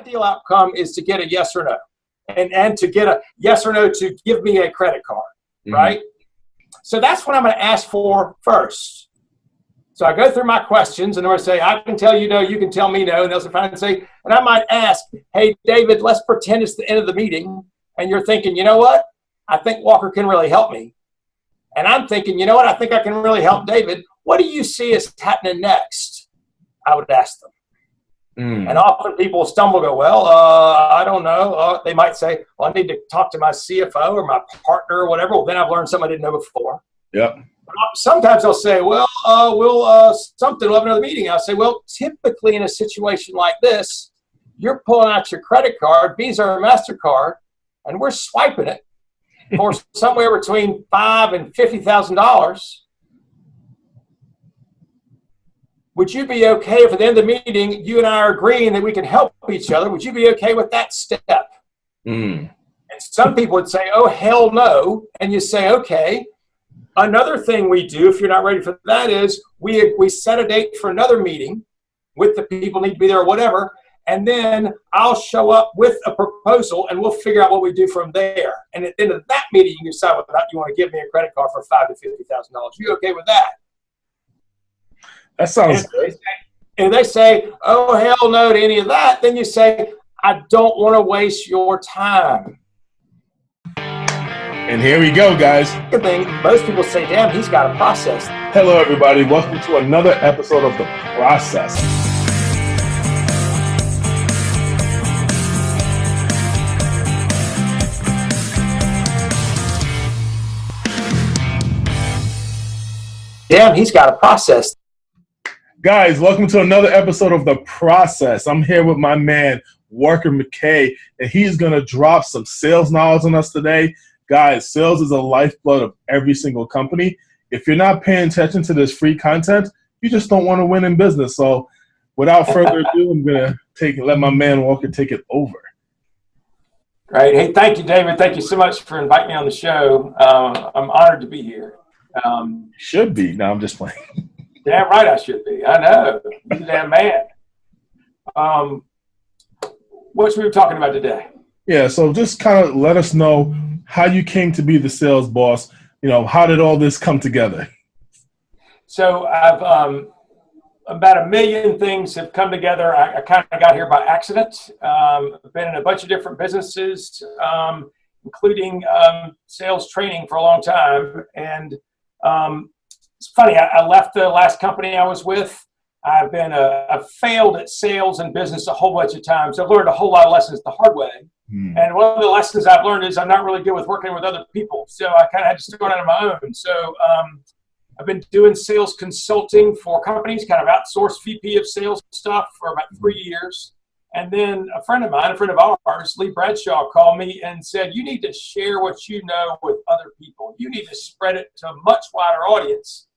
ideal outcome is to get a yes or no, and to get a yes or no to give me a credit card, right? So that's what I'm going to ask for first. So I go through my questions, and I'm going to say, I can tell you no, you can tell me no, and they'll finally say, and I might ask, hey, David, let's pretend it's the end of the meeting, and you're thinking, you know what? I think Walker can really help me. And I'm thinking, you know what? I think I can really help David. What do you see is happening next? I would ask them. And often people stumble, go, well, I don't know. They might say, well, I need to talk to my CFO or my partner or whatever. Well, then I've learned something I didn't know before. Yep. Sometimes they'll say, well, we'll have another meeting. I'll say, well, typically in a situation like this, you're pulling out your credit card, Visa or MasterCard, and we're swiping it for somewhere between $5,000 and $50,000. Would you be okay if at the end of the meeting, you and I are agreeing that we can help each other? Would you be okay with that step? And some people would say, oh, hell no. And you say, okay. Another thing we do, if you're not ready for that, is we set a date for another meeting with the people need to be there or whatever. And then I'll show up with a proposal and we'll figure out what we do from there. And at the end of that meeting, you can decide whether or not you want to give me a credit card for $5,000 to $50,000. You okay with that? That sounds good. And they say, oh, hell no to any of that. Then you say, I don't want to waste your time. And here we go, guys. Good thing, most people say, damn, he's got a process. Hello, everybody. Welcome to another episode of The Process. Damn, he's got a process. Guys, welcome to another episode of The Process. I'm here with my man, Walker Mckay, and he's going to drop some sales knowledge on us today. Guys, sales is a lifeblood of every single company. If you're not paying attention to this free content, you just don't want to win in business. So without further ado, I'm going to let my man Walker take it over. Great. Hey, thank you, David. Thank you so much for inviting me on the show. I'm honored to be here. Should be. No, I'm just playing. Damn right I should be. I know. You're the damn man. What should we be talking about today? Yeah, so just kind of let us know how you came to be the sales boss. You know, how did all this come together? So I've about a million things have come together. I kind of got here by accident. I've been in a bunch of different businesses, including sales training for a long time. And it's funny, I left the last company I was with. I've failed at sales and business a whole bunch of times. I've learned a whole lot of lessons the hard way. And one of the lessons I've learned is I'm not really good with working with other people. So I kind of had to start out on my own. So I've been doing sales consulting for companies, kind of outsourced VP of sales stuff for about 3 years. And then a friend of mine, a friend of ours, Lee Bradshaw, called me and said, you need to share what you know with other people. You need to spread it to a much wider audience.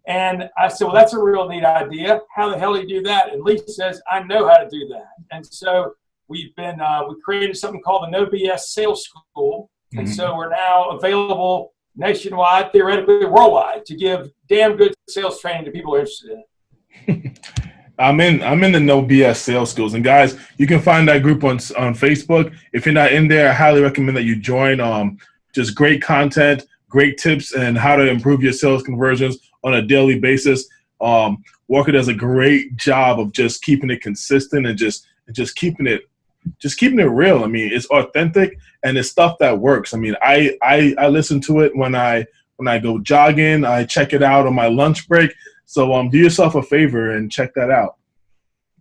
And I said, well, that's a real neat idea. How the hell do you do that? And Lee says, I know how to do that. And so we created something called the No BS Sales School. And so we're now available nationwide, theoretically worldwide, to give damn good sales training to people who are interested in it. I'm in the No BS Sales Schools. And guys, you can find that group on Facebook. If you're not in there, I highly recommend that you join. Just great content, great tips, and how to improve your sales conversions on a daily basis. Walker does a great job of just keeping it consistent and just keeping it real. I mean, it's authentic and it's stuff that works. I mean, I listen to it when I go jogging. I check it out on my lunch break. So do yourself a favor and check that out.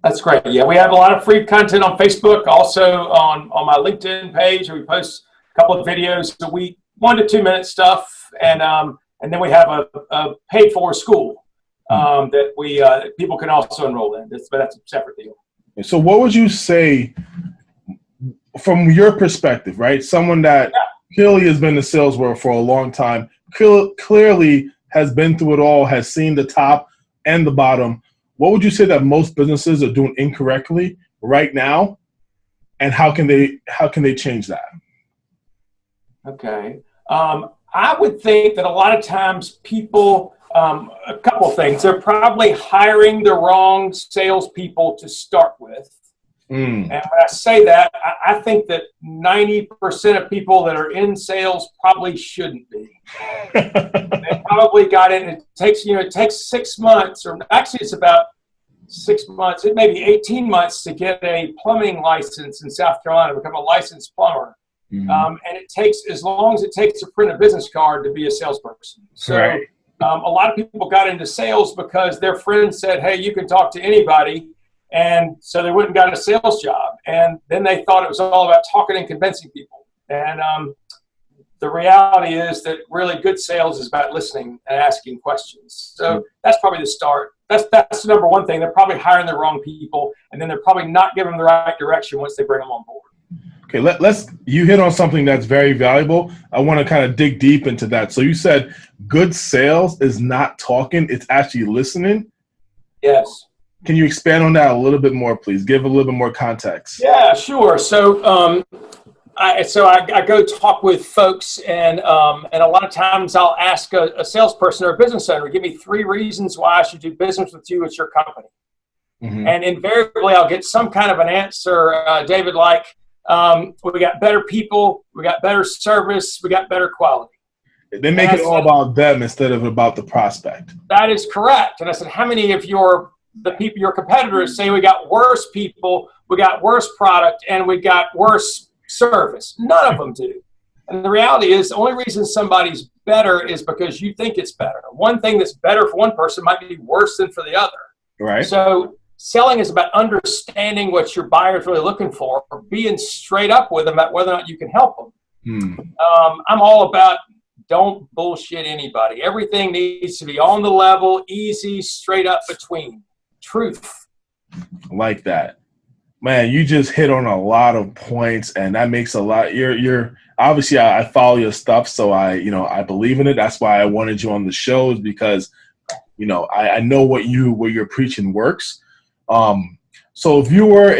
That's great. Yeah, we have a lot of free content on Facebook, also on my LinkedIn page. We post a couple of videos a week, 1 to 2 minute stuff, and then we have a paid for school that people can also enroll in. But that's a separate deal. So what would you say from your perspective, right? Someone that clearly has been in the sales world for a long time, clearly has been through it all, has seen the top and the bottom. What would you say that most businesses are doing incorrectly right now, and how can they change that? Okay. I would think that a lot of times people, a couple of things, they're probably hiring the wrong salespeople to start with. Mm. And when I say that, I think that 90% of people that are in sales probably shouldn't be. They probably got in. It takes 6 months, or actually it's about 6 months. It may be 18 months to get a plumbing license in South Carolina, become a licensed plumber. Mm-hmm. And it takes as long as it takes to print a business card to be a salesperson. So right. A lot of people got into sales because their friend said, hey, you can talk to anybody. And so they went and got a sales job. And then they thought it was all about talking and convincing people. And the reality is that really good sales is about listening and asking questions. So that's probably the start. That's the number one thing. They're probably hiring the wrong people, and then they're probably not giving them the right direction once they bring them on board. Okay, you hit on something that's very valuable. I want to kind of dig deep into that. So you said good sales is not talking, it's actually listening. Yes. Can you expand on that a little bit more, please? Give a little bit more context. Yeah, sure. So I go talk with folks, and a lot of times I'll ask a salesperson or a business owner, give me 3 reasons why I should do business with you at your company. Mm-hmm. And invariably I'll get some kind of an answer, David, like, we got better people, we got better service, we got better quality. They make it all about them instead of about the prospect. That is correct. And I said, how many of your competitors say we got worse people, we got worse product, and we got worse service? None of them do. And the reality is the only reason somebody's better is because you think it's better. One thing that's better for one person might be worse than for the other. Right. So selling is about understanding what your buyer's really looking for, or being straight up with them about whether or not you can help them. I'm all about don't bullshit anybody. Everything needs to be on the level, easy, straight up between. Truth. Like that. Man, you just hit on a lot of points, and that makes a lot. You're obviously, I follow your stuff, so I believe in it. That's why I wanted you on the show, is because I know what you're preaching works. So if you were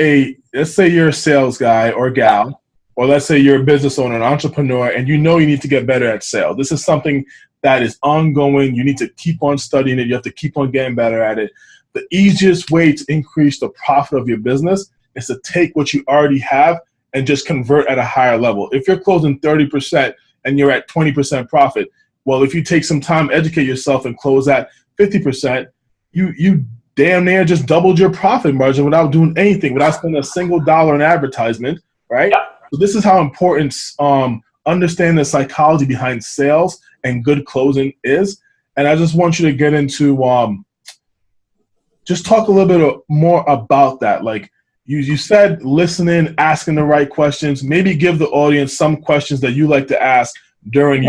let's say you're a sales guy or gal, or let's say you're a business owner, an entrepreneur, and you need to get better at sales. This is something that is ongoing. You need to keep on studying it. You have to keep on getting better at it. The easiest way to increase the profit of your business is to take what you already have and just convert at a higher level. If you're closing 30% and you're at 20% profit, well, if you take some time, educate yourself, and close at 50%, you damn near just doubled your profit margin without doing anything, without spending a single dollar in advertisement, right? Yeah. So this is how important understanding the psychology behind sales and good closing is. And I just want you to get into just talk a little bit more about that. Like you said, listening, asking the right questions. Maybe give the audience some questions that you like to ask during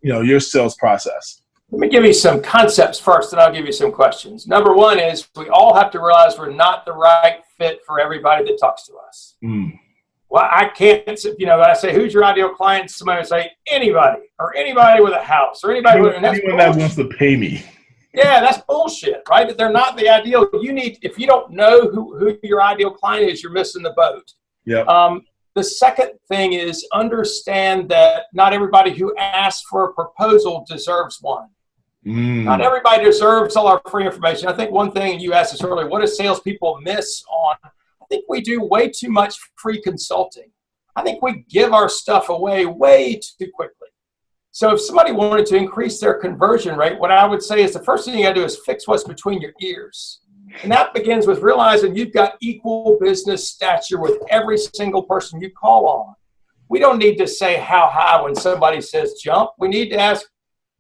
your sales process. Let me give you some concepts first, and I'll give you some questions. Number one is we all have to realize we're not the right fit for everybody that talks to us. Well, I can't, when I say, who's your ideal client? Somebody would say, anybody, or anybody with a house, or anyone that wants to pay me. Yeah, that's bullshit, right? That they're not the ideal. If you don't know who your ideal client is, you're missing the boat. Yeah. The second thing is understand that not everybody who asks for a proposal deserves one. Not everybody deserves all our free information. I think one thing, and you asked us earlier, what do salespeople miss on? I think we do way too much free consulting. I think we give our stuff away way too quickly. So if somebody wanted to increase their conversion rate, what I would say is the first thing you got to do is fix what's between your ears. And that begins with realizing you've got equal business stature with every single person you call on. We don't need to say how high when somebody says jump. We need to ask,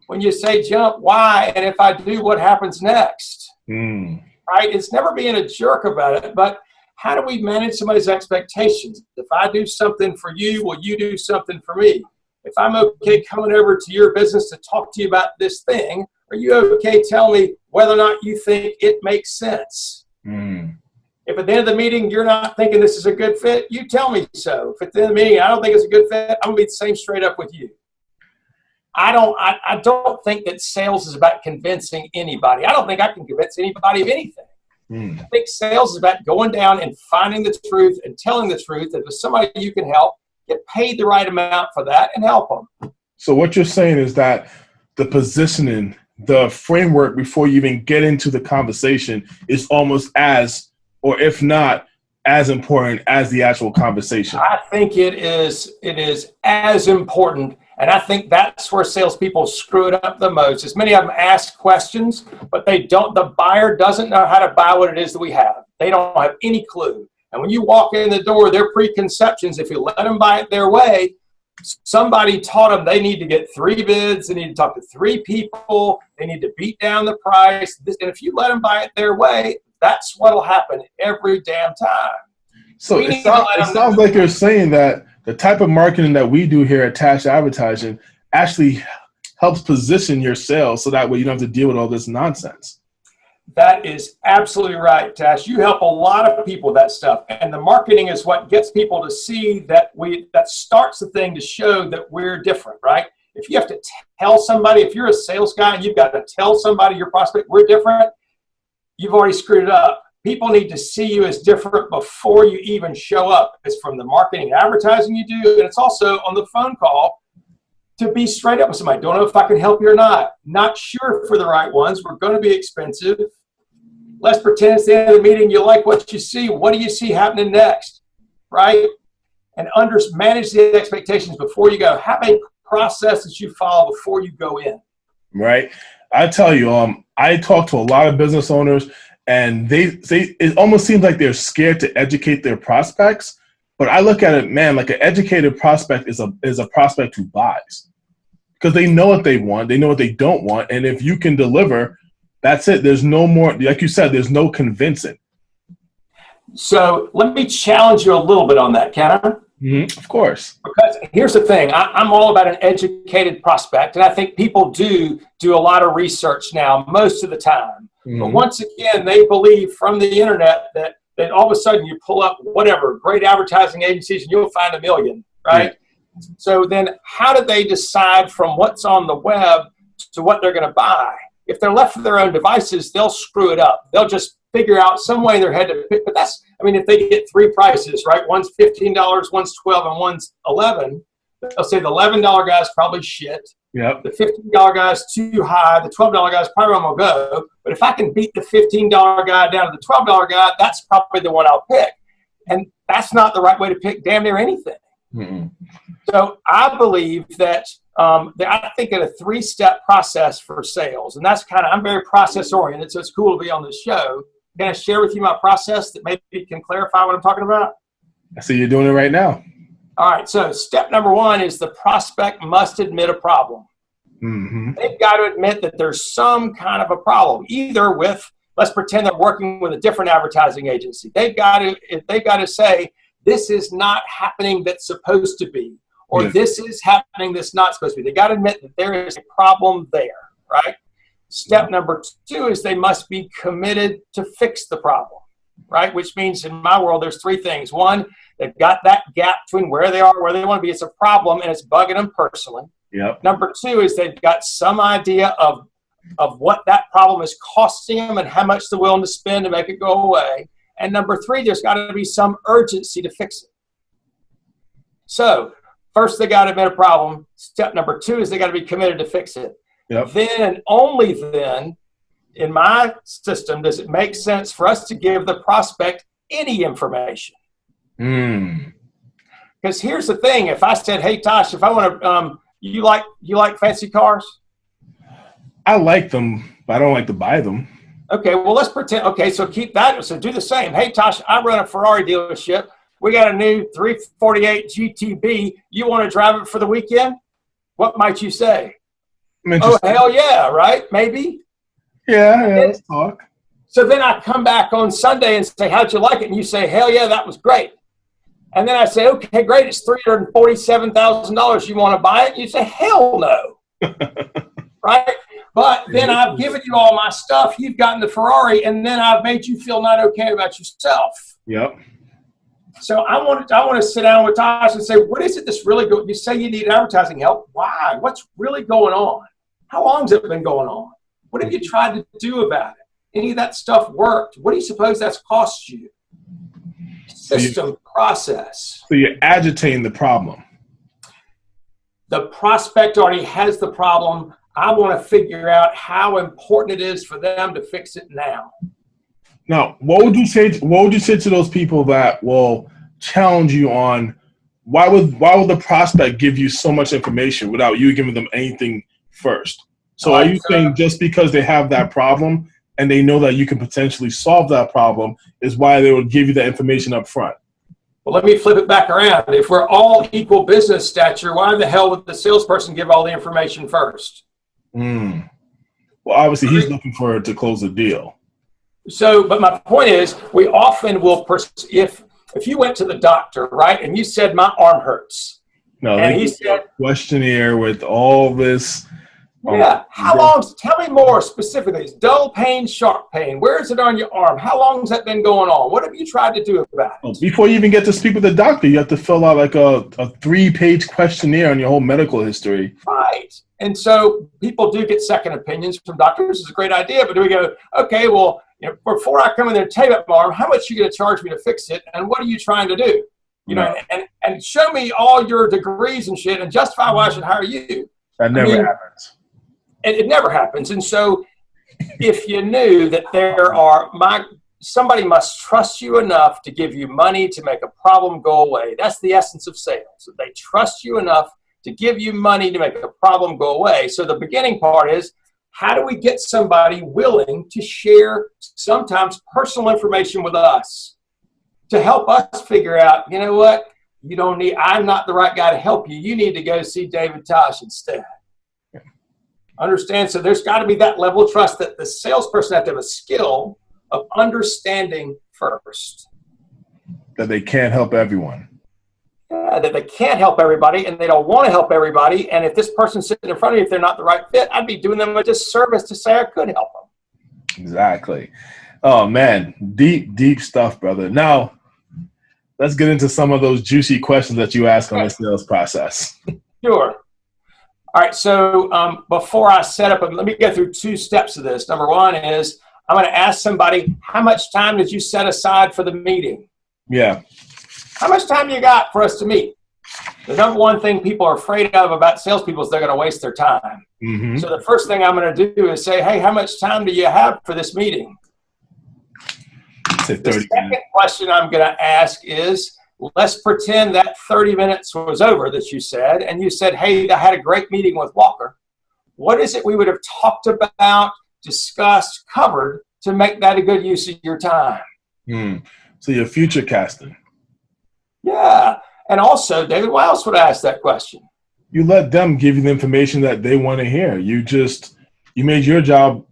when you say jump, why? And if I do, what happens next? Right? It's never being a jerk about it, but how do we manage somebody's expectations? If I do something for you, will you do something for me? If I'm okay coming over to your business to talk to you about this thing, are you okay telling me whether or not you think it makes sense? If at the end of the meeting you're not thinking this is a good fit, you tell me so. If at the end of the meeting I don't think it's a good fit, I'm going to be the same straight up with you. I don't think that sales is about convincing anybody. I don't think I can convince anybody of anything. I think sales is about going down and finding the truth and telling the truth. If there's somebody you can help, get paid the right amount for that and help them. So what you're saying is that the positioning, the framework before you even get into the conversation is almost as, or if not, as important as the actual conversation? I think it is as important. And I think that's where salespeople screw it up the most. As many of them ask questions, but the buyer doesn't know how to buy what it is that we have. They don't have any clue. And when you walk in the door, their preconceptions, if you let them buy it their way, somebody taught them they need to get 3 bids, they need to talk to 3 people, they need to beat down the price. And if you let them buy it their way, that's what'll happen every damn time. So it sounds like you're saying that the type of marketing that we do here at Tash Advertising actually helps position your sales so that way you don't have to deal with all this nonsense. That is absolutely right, Tash. You help a lot of people with that stuff. And the marketing is what gets people to see that starts the thing to show that we're different, right? If you have to tell somebody, if you're a sales guy and you've got to tell somebody, your prospect, we're different, you've already screwed it up. People need to see you as different before you even show up. It's from the marketing and advertising you do, and it's also on the phone call to be straight up with somebody. Don't know if I can help you or not. Not sure for the right ones. We're going to be expensive. Let's pretend it's the end of the meeting. You like what you see. What do you see happening next, right? And manage the expectations before you go. Have a process that you follow before you go in. Right. I tell you, I talk to a lot of business owners, and it almost seems like they're scared to educate their prospects. But I look at it, man, like an educated prospect is a prospect who buys, because they know what they want, they know what they don't want, and if you can deliver, that's it. There's no more, like you said, there's no convincing. So let me challenge you a little bit on that, can I? Mm-hmm. Of course. Because here's the thing, I'm all about an educated prospect, and I think people do a lot of research now most of the time. Mm-hmm. But once again, they believe from the internet that all of a sudden you pull up whatever, great advertising agencies, and you'll find a million, right? Yeah. So then how do they decide from what's on the web to what they're going to buy? If they're left to their own devices, they'll screw it up. They'll just figure out some way in their head to pick. But if they get 3 prices, right? One's $15, one's $12, and one's $11. They'll say the $11 guy's probably shit. Yep. The $15 guy's too high. The $12 guy's probably where I'm going to go. But if I can beat the $15 guy down to the $12 guy, that's probably the one I'll pick. And that's not the right way to pick damn near anything. Mm-hmm. So I believe that I think in a 3-step process for sales. And that's I'm very process oriented, so it's cool to be on this show. Can I share with you my process that maybe can clarify what I'm talking about? I see you're doing it right now. All right. So step number 1 is the prospect must admit a problem. Mm-hmm. They've got to admit that there's some kind of a problem, either with, let's pretend they're working with a different advertising agency. They've got to say, this is not happening that's supposed to be, or this is happening that's not supposed to be. They got to admit that there is a problem there, right? Step number 2 is they must be committed to fix the problem, right? Which means in my world, there's 3 things. 1, they've got that gap between where they are, where they want to be. It's a problem, and it's bugging them personally. Yep. Number 2 is they've got some idea of what that problem is costing them and how much they're willing to spend to make it go away. And number 3, there's got to be some urgency to fix it. So first, they got to admit a problem. Step number 2 is they got to be committed to fix it. Yep. Then and only then, in my system, does it make sense for us to give the prospect any information. Because here's the thing. If I said, hey, Tosh, if I want to, you like fancy cars? I like them, but I don't like to buy them. Okay, well, let's pretend. Okay, so keep that. So do the same. Hey, Tosh, I run a Ferrari dealership. We got a new 348 GTB. You want to drive it for the weekend? What might you say? Oh, hell yeah, right? Maybe. Yeah, let's talk. So then I come back on Sunday and say, how'd you like it? And you say, hell yeah, that was great. And then I say, okay, great. It's $347,000. You want to buy it? And you say, hell no. Right? But then I've given you all my stuff. You've gotten the Ferrari, and then I've made you feel not okay about yourself. Yep. So I want to sit down with Tosh and say, what is it that's really good? You say you need advertising help. Why? What's really going on? How long has it been going on? What have you tried to do about it? Any of that stuff worked? What do you suppose that's cost you? System, process. So you're agitating the problem. The prospect already has the problem. I want to figure out how important it is for them to fix it now. Now, what would you say? What would you say to those people that will challenge you on why would the prospect give you so much information without you giving them anything first? So, are you saying just because they have that problem and they know that you can potentially solve that problem is why they would give you that information up front? Well, let me flip it back around. If we're all equal business stature, why the hell would the salesperson give all the information first? Well, obviously, he's looking for it to close the deal. So, but my point is, we often will, if you went to the doctor, right, and you said, my arm hurts. No, and he said, questionnaire with all this. Yeah. How long? Tell me more specifically. It's dull pain, sharp pain. Where is it on your arm? How long has that been going on? What have you tried to do about it? Before you even get to speak with the doctor, you have to fill out like a 3-page questionnaire on your whole medical history. Right. And so people do get second opinions from doctors. It's a great idea. But do we go, okay, well, before I come in there and tape up my arm, how much are you going to charge me to fix it? And what are you trying to do? And show me all your degrees and shit and justify why I should hire you. That never happens. It never happens. And so if you knew that somebody must trust you enough to give you money to make a problem go away. That's the essence of sales. They trust you enough to give you money to make a problem go away. So the beginning part is, how do we get somebody willing to share sometimes personal information with us to help us figure out, you know what, I'm not the right guy to help you. You need to go see David Tosh instead. Understand? So there's got to be that level of trust that the salesperson has to have a skill of understanding first. That they can't help everyone. Yeah, that they can't help everybody and they don't want to help everybody. And if this person's sitting in front of me, if they're not the right fit, I'd be doing them a disservice to say I could help them. Exactly. Oh, man. Deep stuff, brother. Now, let's get into some of those juicy questions that you ask on the sales process. Sure. All right, so before I set up, let me go through 2 steps of this. Number 1 is I'm going to ask somebody, how much time did you set aside for the meeting? Yeah. How much time you got for us to meet? The number 1 thing people are afraid of about salespeople is they're going to waste their time. Mm-hmm. So the first thing I'm going to do is say, hey, how much time do you have for this meeting? The second question I'm going to ask is, let's pretend that 30 minutes was over that you said, and you said, hey, I had a great meeting with Walker. What is it we would have talked about, discussed, covered to make that a good use of your time? So you're future casting. Yeah. And also, David, why else would I ask that question? You let them give you the information that they want to hear. You made your job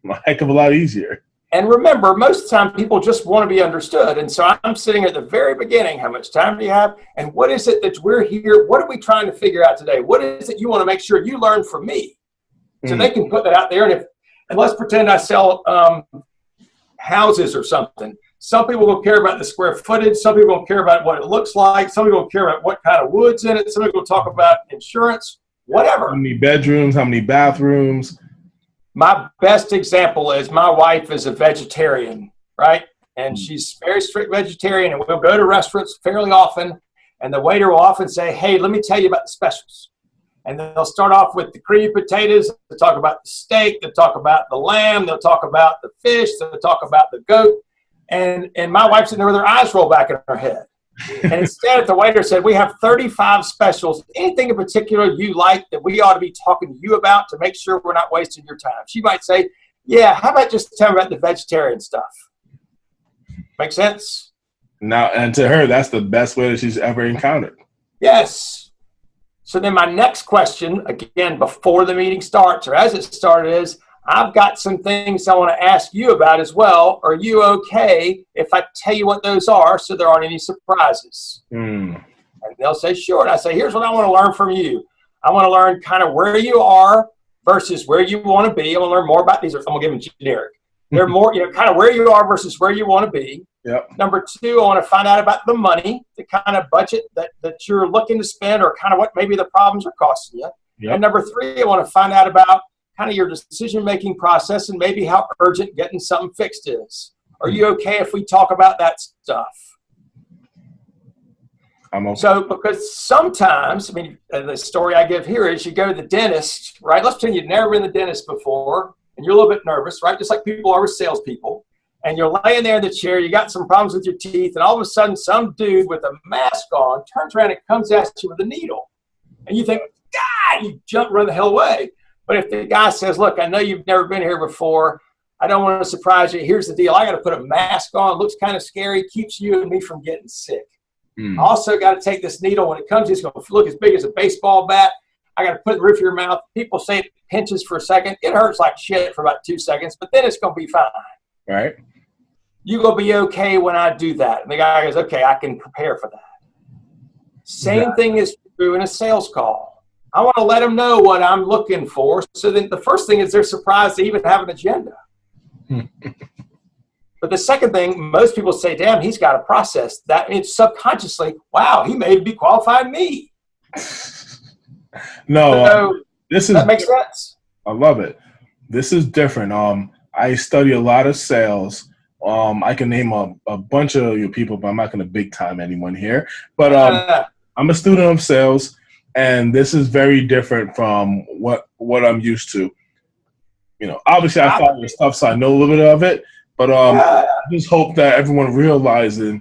a heck of a lot easier. And remember, most of the time, people just want to be understood. And so I'm sitting at the very beginning. How much time do you have? And what is it that we're here? What are we trying to figure out today? What is it you want to make sure you learn from me? So they can put that out there. And let's pretend I sell houses or something. Some people will care about the square footage. Some people will care about what it looks like. Some people will care about what kind of wood's in it. Some people will talk about insurance, whatever. How many bedrooms? How many bathrooms? My best example is my wife is a vegetarian, right? And she's very strict vegetarian, and we'll go to restaurants fairly often, and the waiter will often say, hey, let me tell you about the specials. And then they'll start off with the creamy potatoes. They'll talk about the steak. They'll talk about the lamb. They'll talk about the fish. They'll talk about the goat. And my wife's sitting there with her eyes rolled back in her head. And instead, the waiter said, we have 35 specials. Anything in particular you like that we ought to be talking to you about to make sure we're not wasting your time? She might say, yeah, how about just tell me about the vegetarian stuff? Make sense? Now, and to her, that's the best way that she's ever encountered. Yes. So then my next question, again, before the meeting starts or as it started is, I've got some things I want to ask you about as well. Are you okay if I tell you what those are so there aren't any surprises? And they'll say, sure. And I say, here's what I want to learn from you. I want to learn kind of where you are versus where you want to be. I want to learn more about these. I'm going to give them generic. They're more, kind of where you are versus where you want to be. Yep. Number 2, I want to find out about the money, the kind of budget that you're looking to spend or kind of what maybe the problems are costing you. Yep. And number 3, I want to find out about kind of your decision-making process and maybe how urgent getting something fixed is. Are you okay if we talk about that stuff? I'm okay. So, because sometimes, the story I give here is you go to the dentist, right? Let's pretend you've never been to the dentist before, and you're a little bit nervous, right? Just like people are with salespeople. and you're laying there in the chair, you got some problems with your teeth, and all of a sudden some dude with a mask on turns around and comes at you with a needle. And you think, God, you jump, run the hell away. But if the guy says, look, I know you've never been here before. I don't want to surprise you. Here's the deal. I got to put a mask on. It looks kind of scary. Keeps you and me from getting sick. I also got to take this needle. When it comes, it's going to look as big as a baseball bat. I got to put it in the roof of your mouth. People say it pinches for a second. It hurts like shit for about 2 seconds, but then it's going to be fine. Right. You're going to be okay when I do that. And the guy goes, okay, I can prepare for that. Same thing is true in a sales call. I want to let them know what I'm looking for. So then the first thing is they're surprised to even have an agenda. But the second thing, most people say, damn, he's got a process. That means subconsciously, wow, he may be qualifying me. No, So that makes sense. I love it. This is different. I study a lot of sales. I can name a bunch of your people, but I'm not going to big time anyone here. But I'm a student of sales, and this is very different from what I'm used to. You know, obviously I follow your stuff, so I know a little bit of it. But I just hope that everyone realizes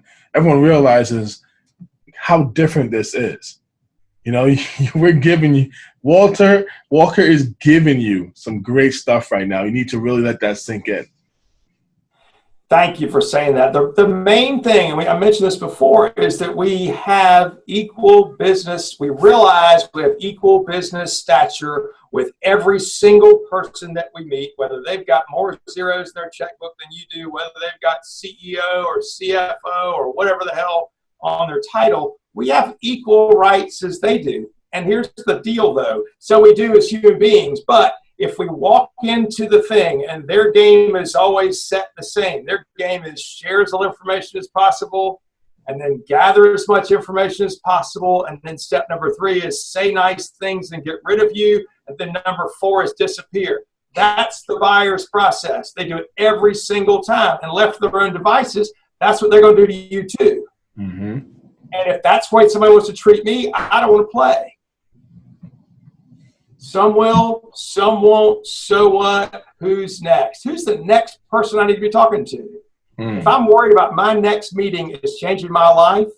how different this is. You know, we're giving you Walker is giving you some great stuff right now. You need to really let that sink in. Thank you for saying that. The main thing, and I mentioned this before, is that we have equal business. We realize we have equal business stature with every single person that we meet, whether they've got more zeros in their checkbook than you do, whether they've got CEO or CFO or whatever the hell on their title. We have equal rights as they do. And here's the deal, though. So we do as human beings, but if we walk into the thing and their game is always set the same, their game is share as little information as possible and then gather as much information as possible. And then step number 3 is say nice things and get rid of you. And then number 4 is disappear. That's the buyer's process. They do it every single time. And left to their own devices, that's what they're going to do to you too. Mm-hmm. And if that's the way somebody wants to treat me, I don't want to play. Some will, some won't. So what? Who's next? Who's the next person I need to be talking to? If I'm worried about my next meeting is changing my life,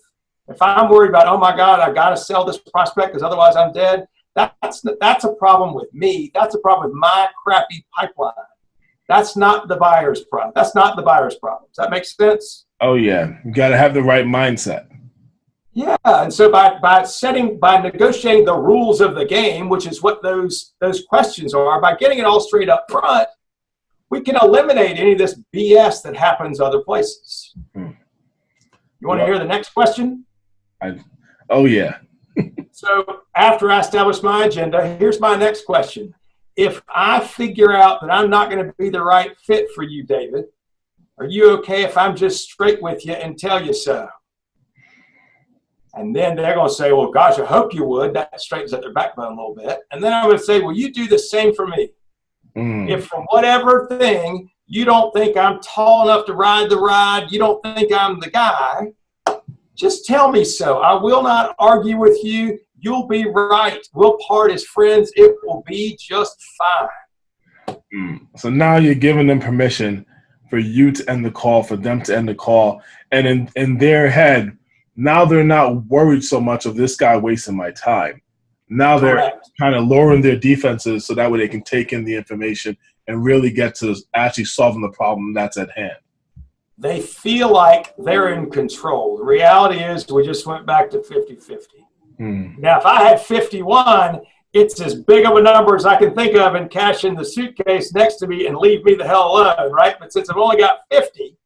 if I'm worried about, oh my God, I got to sell this prospect because otherwise I'm dead, that's a problem with me. That's a problem with my crappy pipeline. That's not the buyer's problem. That's not the buyer's problem. Does that make sense? Oh yeah, you got to have the right mindset. Yeah, and so by negotiating the rules of the game, which is what those questions are, by getting it all straight up front, we can eliminate any of this BS that happens other places. You want to hear the next question? Oh yeah. So after I establish my agenda, here's my next question. If I figure out that I'm not going to be the right fit for you, David, are you okay if I'm just straight with you and tell you so? And then they're going to say, well, gosh, I hope you would. That straightens up their backbone a little bit. And then I'm going to say, well, you do the same for me. If from whatever thing you don't think I'm tall enough to ride the ride, you don't think I'm the guy, just tell me so. I will not argue with you. You'll be right. We'll part as friends. It will be just fine. So now you're giving them permission for you to end the call, for them to end the call. And in their head, now they're not worried so much of this guy wasting my time. Now they're kind of lowering their defenses so that way they can take in the information and really get to actually solving the problem that's at hand. They feel like they're in control. The reality is we just went back to 50-50. Now, if I had 51, it's as big of a number as I can think of and cash in the suitcase next to me and leave me the hell alone, right? But since I've only got 50,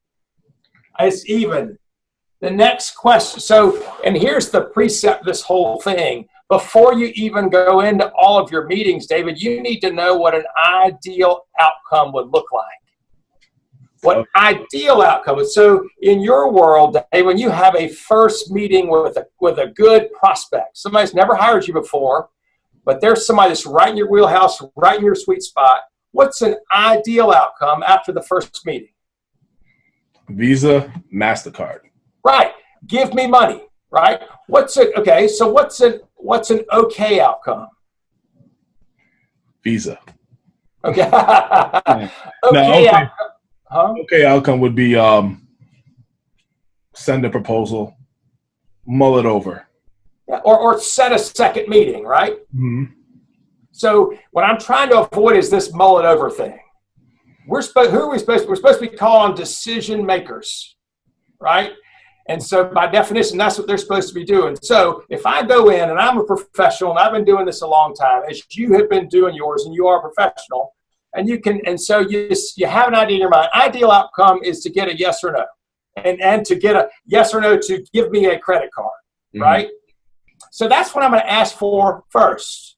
it's even. The next question. So, and here's the precept of this whole thing. Before you even go into all of your meetings, David, you need to know what an ideal outcome would look like. What ideal outcome is. So in your world, Dave, when you have a first meeting with a good prospect, somebody's never hired you before, but there's somebody that's right in your wheelhouse, right in your sweet spot, what's an ideal outcome after the first meeting? Visa, MasterCard. Right. Give me money, right? What's an okay outcome? Visa. Okay. Okay. Huh? Okay, outcome would be send a proposal, mull it over. Yeah, or set a second meeting, right? Mm-hmm. So what I'm trying to avoid is this mull it over thing. Who are we supposed to? We're supposed to be calling decision makers, right? And so by definition, that's what they're supposed to be doing. So if I go in and I'm a professional and I've been doing this a long time, as you have been doing yours, and you are a professional, and you can, and so you have an idea in your mind. Ideal outcome is to get a yes or no, and to get a yes or no to give me a credit card, right? So that's what I'm going to ask for first.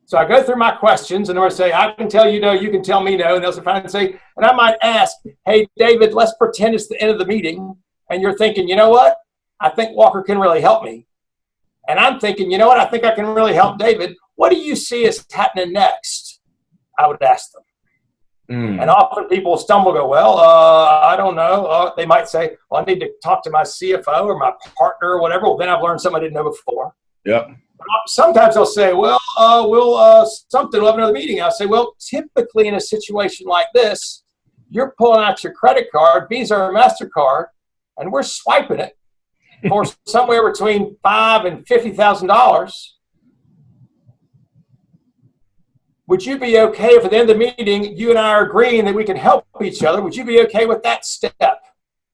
So I go through my questions, and they're going to say, I can tell you no, you can tell me no. And they'll finally say, and I might ask, hey, David, let's pretend it's the end of the meeting. And you're thinking, you know what? I think Walker can really help me. And I'm thinking, you know what? I think I can really help David. What do you see is happening next? I would ask them. And often people stumble, go, well, I don't know. They might say, well, I need to talk to my CFO or my partner or whatever. Well, then I've learned something I didn't know before. Yep. Sometimes they'll say, well, we'll have another meeting. I'll say, well, typically in a situation like this, you're pulling out your credit card, Visa or MasterCard, and we're swiping it for somewhere between $5,000 and $50,000. Would you be okay if at the end of the meeting, you and I are agreeing that we can help each other? Would you be okay with that step?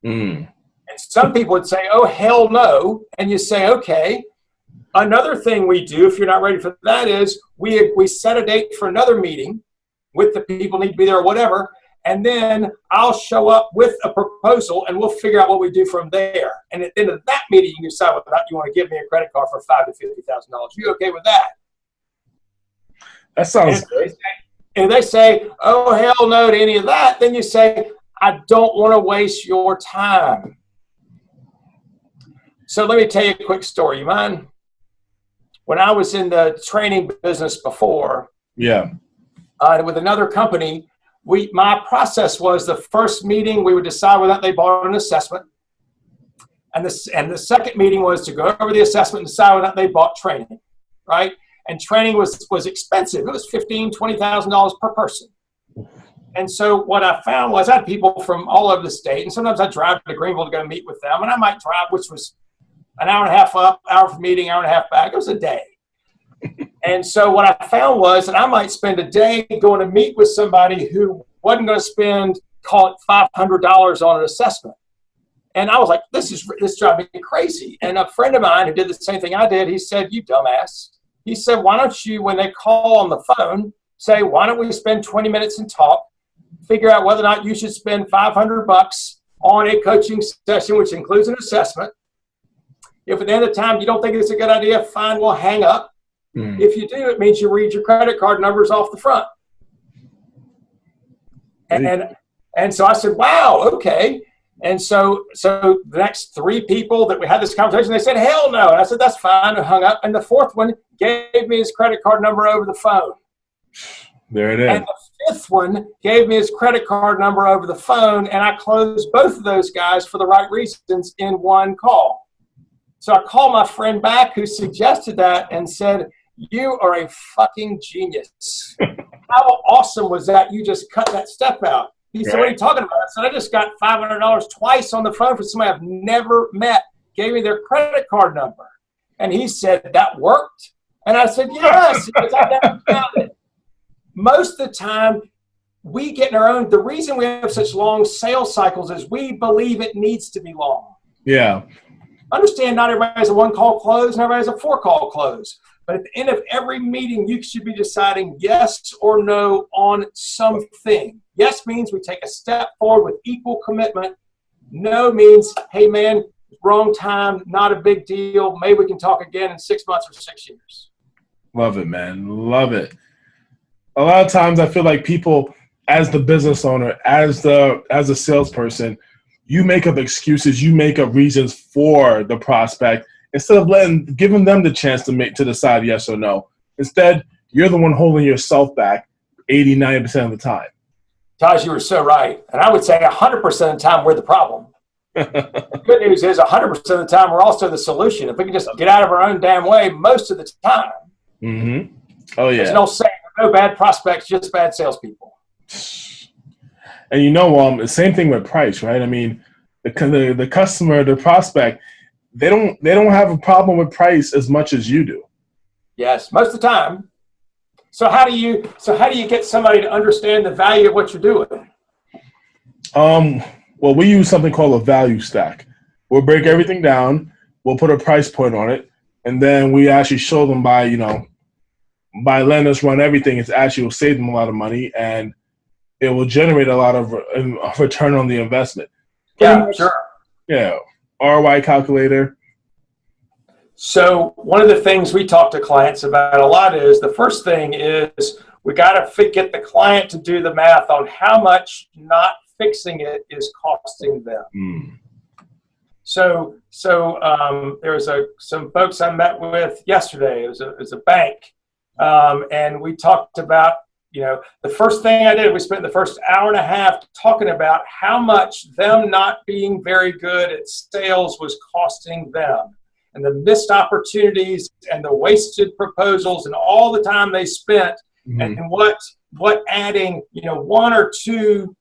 And some people would say, oh, hell no. And you say, okay. Another thing we do, if you're not ready for that, is we set a date for another meeting with the people who need to be there or whatever, and then I'll show up with a proposal, and we'll figure out what we do from there. And at the end of that meeting, you can decide whether or not you want to give me a credit card for $5,000 to $50,000. You okay with that? That sounds good. And they say, oh, hell no to any of that, then you say, I don't want to waste your time. So let me tell you a quick story. You mind? When I was in the training business before, with another company, my process was the first meeting we would decide whether they bought an assessment, and the second meeting was to go over the assessment and decide whether they bought training, right? And training was expensive. It was $15,000, $20,000 per person. And so what I found was I had people from all over the state, and sometimes I drive to Greenville to go meet with them, and I might drive, which was an hour and a half up, hour for meeting, hour and a half back. It was a day. And so what I found was that I might spend a day going to meet with somebody who wasn't going to spend, call it $500 on an assessment. And I was like, this drives me crazy. And a friend of mine who did the same thing I did, he said, you dumbass. He said, why don't you, when they call on the phone, say, why don't we spend 20 minutes and talk, figure out whether or not you should spend $500 on a coaching session, which includes an assessment. If at the end of the time you don't think it's a good idea, fine, we'll hang up. If you do, it means you read your credit card numbers off the front. And so I said, wow, okay. And so the next three people that we had this conversation, they said, hell no. And I said, that's fine. I hung up. And the fourth one gave me his credit card number over the phone. There it is. And the fifth one gave me his credit card number over the phone. And I closed both of those guys for the right reasons in one call. So I called my friend back who suggested that and said, you are a fucking genius. How awesome was that? You just cut that step out. He said, what are you talking about? I said, I just got $500 twice on the phone for somebody I've never met, gave me their credit card number. And he said, that worked? And I said, yes, because I never found it. Most of the time, we get in our own, the reason we have such long sales cycles is we believe it needs to be long. Yeah. Understand not everybody has a one-call close and everybody has a four-call close. But at the end of every meeting, you should be deciding yes or no on something. Yes means we take a step forward with equal commitment. No means, hey, man, wrong time, not a big deal. Maybe we can talk again in 6 months or 6 years. Love it, man. Love it. A lot of times I feel like people, as the business owner, as a salesperson, you make up excuses, you make up reasons for the prospect instead of giving them the chance to decide yes or no. Instead, you're the one holding yourself back 80, 90% of the time. Taj, you were so right. And I would say 100% of the time we're the problem. The good news is 100% of the time we're also the solution. If we can just get out of our own damn way most of the time. Mm-hmm. Oh, yeah. There's no saying, no bad prospects, just bad salespeople. And the same thing with price, right? I mean, the customer, the prospect, they don't have a problem with price as much as you do. Yes, most of the time. So how do you get somebody to understand the value of what you're doing? Well, we use something called a value stack. We'll break everything down. We'll put a price point on it, and then we actually show them by letting us run everything. It actually will save them a lot of money, and it will generate a lot of return on the investment. Yeah, sure. Yeah, ROI calculator. So one of the things we talk to clients about a lot is the first thing is we got to get the client to do the math on how much not fixing it is costing them. Mm. So there was some folks I met with yesterday. It was a bank, and we talked about, the first thing I did, we spent the first hour and a half talking about how much them not being very good at sales was costing them, and the missed opportunities and the wasted proposals and all the time they spent, mm-hmm. and what adding, 1 or 2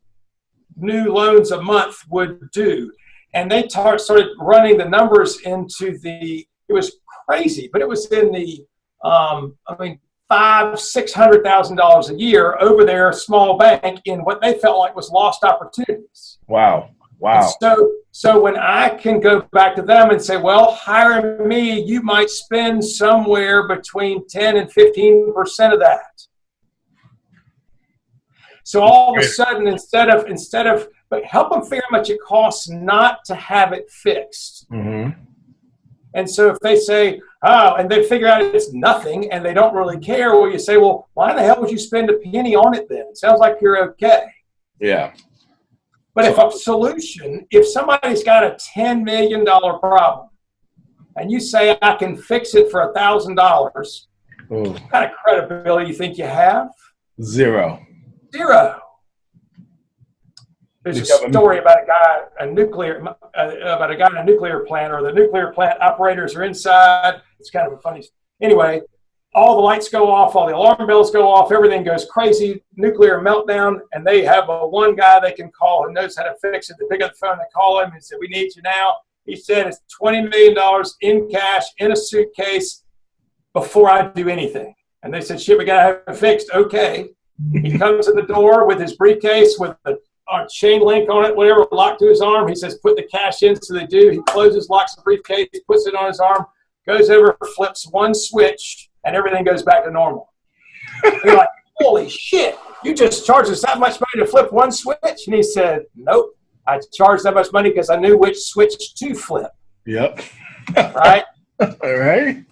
new loans a month would do. And they started running the numbers into it was crazy, but it was in the, $500,000-$600,000 a year over their small bank in what they felt like was lost opportunities. Wow. So when I can go back to them and say, well, hiring me, you might spend somewhere between 10 and 15% of that. So all of a sudden, instead of, but help them figure out how much it costs not to have it fixed. Mm-hmm. And so if they say, and they figure out it's nothing and they don't really care, well, you say, well, why the hell would you spend a penny on it then? It sounds like you're okay. Yeah. But if somebody's got a $10 million problem and you say, I can fix it for $1,000, what kind of credibility you think you have? Zero. There's a story about a guy in a nuclear plant, or the nuclear plant operators are inside. It's kind of a funny. Anyway, all the lights go off, all the alarm bells go off, everything goes crazy, nuclear meltdown, and they have one guy they can call who knows how to fix it. They pick up the phone, they call him and say, "We need you now." He said, "It's $20 million in cash in a suitcase before I do anything." And they said, "Shit, we got to have it fixed." Okay. He comes in the door with his briefcase with the chain link on it, whatever, locked to his arm. He says, "Put the cash in." So they do. He closes, locks the briefcase, puts it on his arm, goes over, flips one switch, and everything goes back to normal. You're like, holy shit, you just charged us that much money to flip one switch? And he said, "Nope, I charged that much money because I knew which switch to flip." Yep. Right? All right.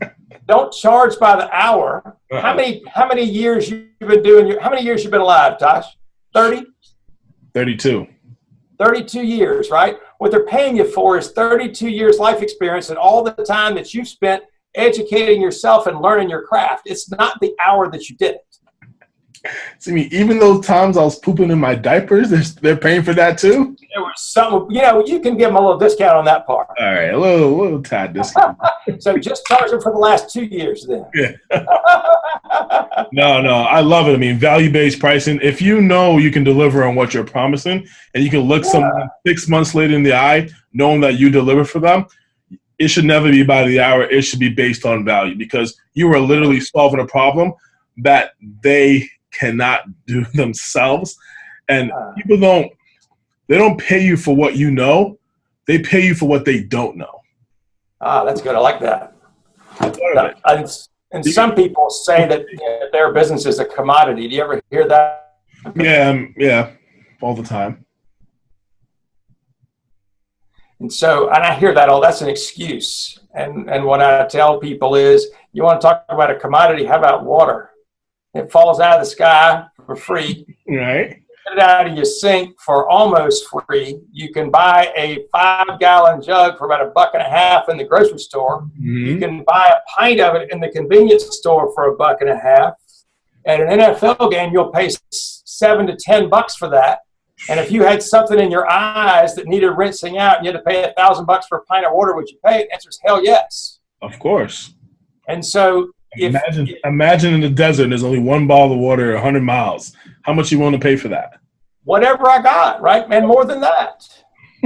Don't charge by the hour. How many years you've been doing how many years you've been alive, Tosh? 30? 32. 32 years, right? What they're paying you for is 32 years life experience and all the time that you've spent educating yourself and learning your craft. It's not the hour that you did it. See, even those times I was pooping in my diapers, they're paying for that too? There was some, you can give them a little discount on that part. All right, a little tad discount. So just charge them for the last 2 years then. Yeah. No, I love it. I mean, value-based pricing, if you know you can deliver on what you're promising and you can look someone 6 months later in the eye knowing that you deliver for them, it should never be by the hour. It should be based on value because you are literally solving a problem that they cannot do themselves. And people don't pay you for what you know. They pay you for what they don't know. That's good. I like that. And some people say that their business is a commodity. Do you ever hear that? Yeah, all the time. And I hear that that's an excuse. And what I tell people is, you want to talk about a commodity, how about water? It falls out of the sky for free. Right. Get it out of your sink for almost free. You can buy a 5-gallon jug for about $1.50 in the grocery store. Mm-hmm. You can buy a pint of it in the convenience store for $1.50. At an NFL game, you'll pay $7 to $10 for that. And if you had something in your eyes that needed rinsing out and you had to pay $1,000 for a pint of water, would you pay it? The answer is hell yes. Of course. And so imagine in the desert, there's only one bottle of water 100 miles. How much you want to pay for that? whatever I got, right? And more than that.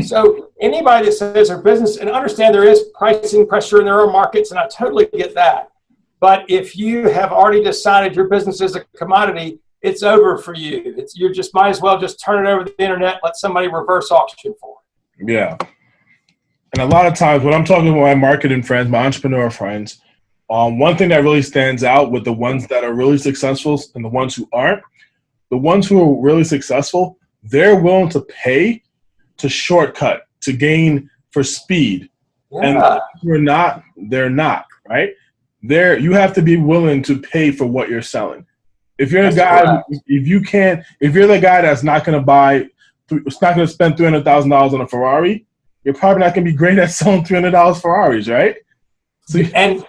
So anybody that says their business, and understand there is pricing pressure in their own markets, and I totally get that. But if you have already decided your business is a commodity, it's over for you. You just might as well just turn it over to the internet, let somebody reverse auction for it. Yeah. And a lot of times when I'm talking with my marketing friends, my entrepreneur friends, one thing that really stands out with the ones that are really successful and the ones who aren't, the ones who are really successful, they're willing to pay to shortcut, to gain for speed. Yeah. And you're not, they're not, right? You have to be willing to pay for what you're selling. If you're a guy, if you're the guy that's not going to spend $300,000 on a Ferrari, you're probably not going to be great at selling $300 Ferraris, right? So, and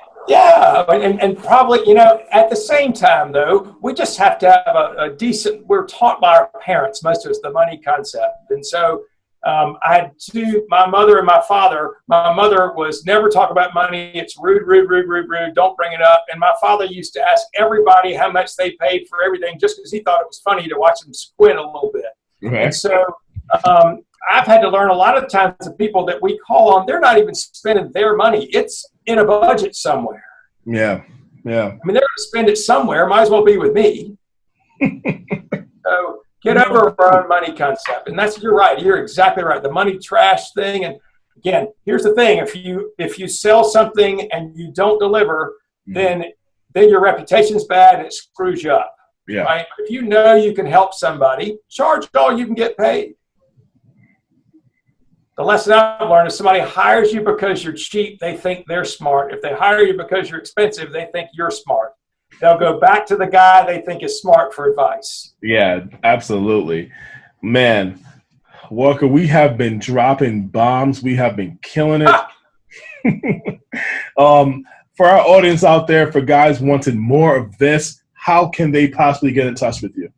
probably, at the same time, though, we just have to have a decent, we're taught by our parents, most of us, the money concept. And so I had my mother and my father. My mother was never talk about money. It's rude, don't bring it up. And my father used to ask everybody how much they paid for everything just because he thought it was funny to watch them squint a little bit. Okay. And so I've had to learn a lot of times the people that we call on, they're not even spending their money. It's in a budget somewhere. Yeah. Yeah. I mean, they're going to spend it somewhere. Might as well be with me. So get over our own money concept. And you're right. You're exactly right. The money trash thing. And again, here's the thing. If you sell something and you don't deliver, then your reputation's bad and it screws you up. Yeah. Right? If you know you can help somebody, charge all you can get paid. The lesson I've learned is somebody hires you because you're cheap, they think they're smart. If they hire you because you're expensive, they think you're smart. They'll go back to the guy they think is smart for advice. Yeah, absolutely. Man, Walker, we have been dropping bombs. We have been killing it. For our audience out there, for guys wanting more of this, how can they possibly get in touch with you?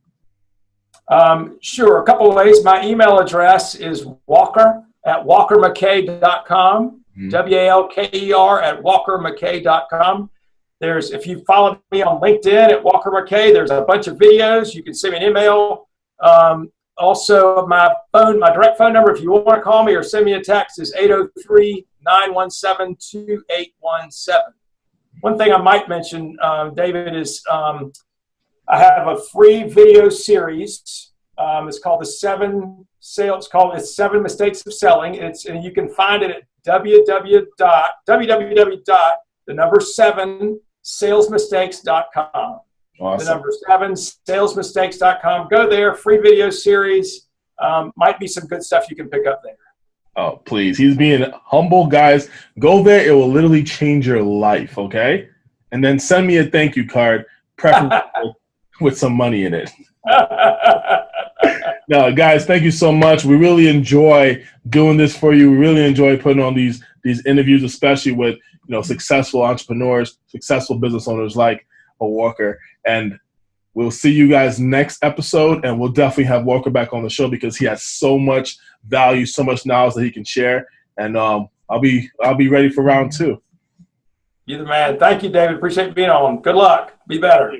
Sure, a couple of ways. My email address is walker@walkermckay.com, WALKER@walkermckay.com. If you follow me on LinkedIn at Walker Mckay, there's a bunch of videos. You can send me an email. Also, my direct phone number, if you want to call me or send me a text, is 803-917-2817. One thing I might mention, David, is I have a free video series. It's called It's 7 Mistakes of Selling. And you can find it at www.7salesmistakes.com. Awesome. The number 7salesmistakes.com. Go there, free video series. Might be some good stuff you can pick up there. Oh, please. He's being humble, guys. Go there. It will literally change your life, okay? And then send me a thank you card, preferably with some money in it. No, guys, thank you so much. We really enjoy doing this for you. We really enjoy putting on these interviews, especially with successful entrepreneurs, successful business owners like Walker. And we'll see you guys next episode, and we'll definitely have Walker back on the show because he has so much value, so much knowledge that he can share. And I'll be ready for round 2. You're the man. Thank you, David. Appreciate being on. Good luck. Be better.